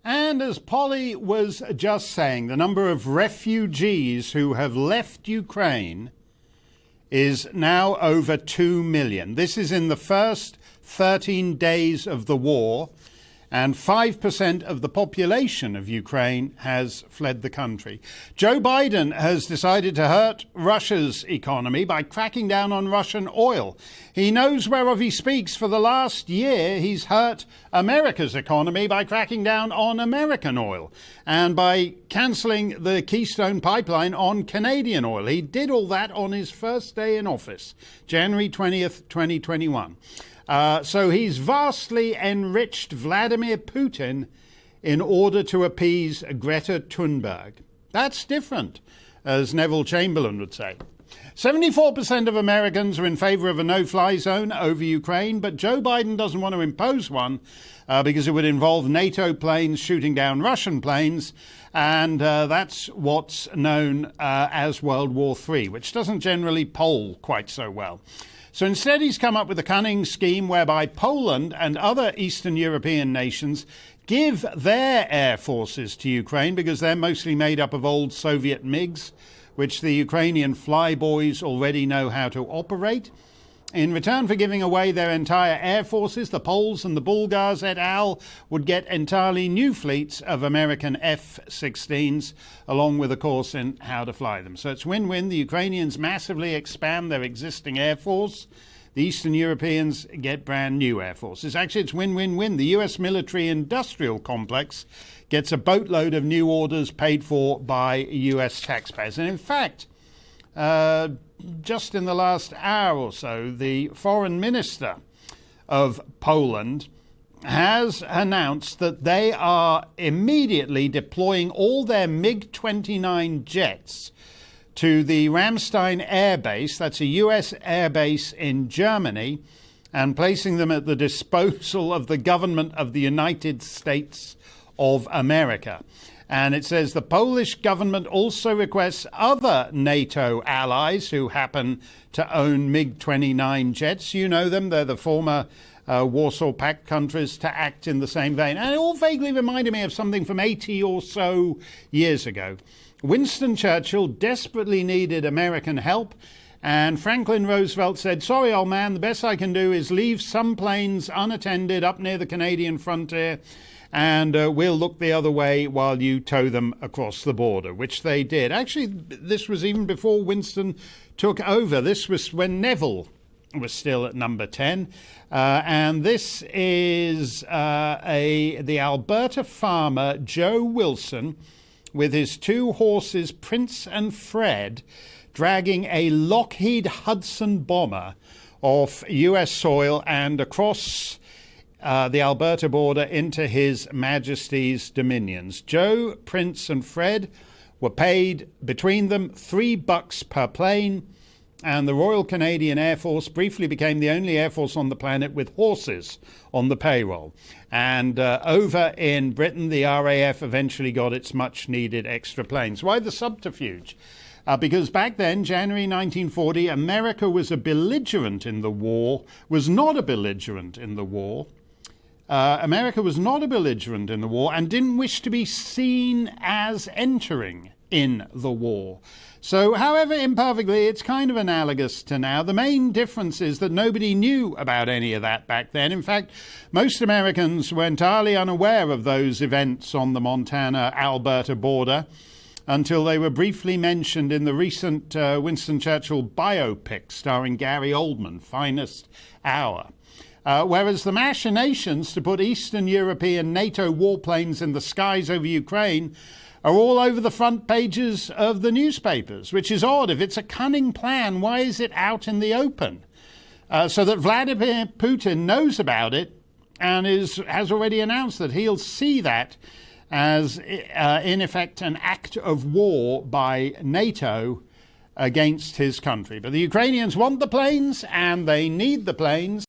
And as Polly was just saying, the number of refugees who have left Ukraine is now over 2 million. This is in the first 13 days of the war, and 5% of the population of Ukraine has fled the country. Joe Biden has decided to hurt Russia's economy by cracking down on Russian oil. He knows whereof he speaks. For the last year, he's hurt America's economy by cracking down on American oil and by cancelling the Keystone pipeline on Canadian oil. He did all that on his first day in office, January 20th, 2021. So he's vastly enriched Vladimir Putin in order to appease Greta Thunberg. That's different, as Neville Chamberlain would say. 74% of Americans are in favor of a no-fly zone over Ukraine, but Joe Biden doesn't want to impose one because it would involve NATO planes shooting down Russian planes, and that's what's known as World War III, which doesn't generally poll quite so well. So instead, he's come up with a cunning scheme whereby Poland and other Eastern European nations give their air forces to Ukraine because they're mostly made up of old Soviet MiGs, which the Ukrainian flyboys already know how to operate. In return for giving away their entire air forces, the Poles and the Bulgars et al. Would get entirely new fleets of American F-16s, along with a course in how to fly them. So it's win-win. The Ukrainians massively expand their existing air force. The Eastern Europeans get brand new air forces. Actually, it's win-win-win. The US military-industrial complex gets a boatload of new orders paid for by US taxpayers. And in fact, just in the last hour or so, the foreign minister of Poland has announced that they are immediately deploying all their MiG-29 jets to the Ramstein air base, that's a US air base in Germany, and placing them at the disposal of the government of the United States of America. And it says the Polish government also requests other NATO allies who happen to own MiG-29 jets. You know them. They're the former Warsaw Pact countries, to act in the same vein. And it all vaguely reminded me of something from 80 or so years ago. Winston Churchill desperately needed American help, and Franklin Roosevelt said, "Sorry, old man, the best I can do is leave some planes unattended up near the Canadian frontier, and we'll look the other way while you tow them across the border," which they did. Actually, this was even before Winston took over. This was when Neville was still at number 10. And this is the Alberta farmer, Joe Wilson, with his two horses, Prince and Fred, dragging a Lockheed Hudson bomber off US soil and across the Alberta border into His Majesty's dominions. Joe, Prince and Fred were paid between them $3 per plane, and the Royal Canadian Air Force briefly became the only air force on the planet with horses on the payroll. And over in Britain, the RAF eventually got its much-needed extra planes. Why the subterfuge? Because back then, January 1940, America was a belligerent in the war, was not a belligerent in the war. America was not a belligerent in the war and didn't wish to be seen as entering in the war. So, however imperfectly, it's kind of analogous to now. The main difference is that nobody knew about any of that back then. In fact, most Americans were entirely unaware of those events on the Montana-Alberta border until they were briefly mentioned in the recent Winston Churchill biopic starring Gary Oldman, Finest Hour. Whereas the machinations to put Eastern European NATO warplanes in the skies over Ukraine are all over the front pages of the newspapers, which is odd. If it's a cunning plan, why is it out in the open? So that Vladimir Putin knows about it and has already announced that he'll see that as, in effect, an act of war by NATO against his country. But the Ukrainians want the planes, and they need the planes.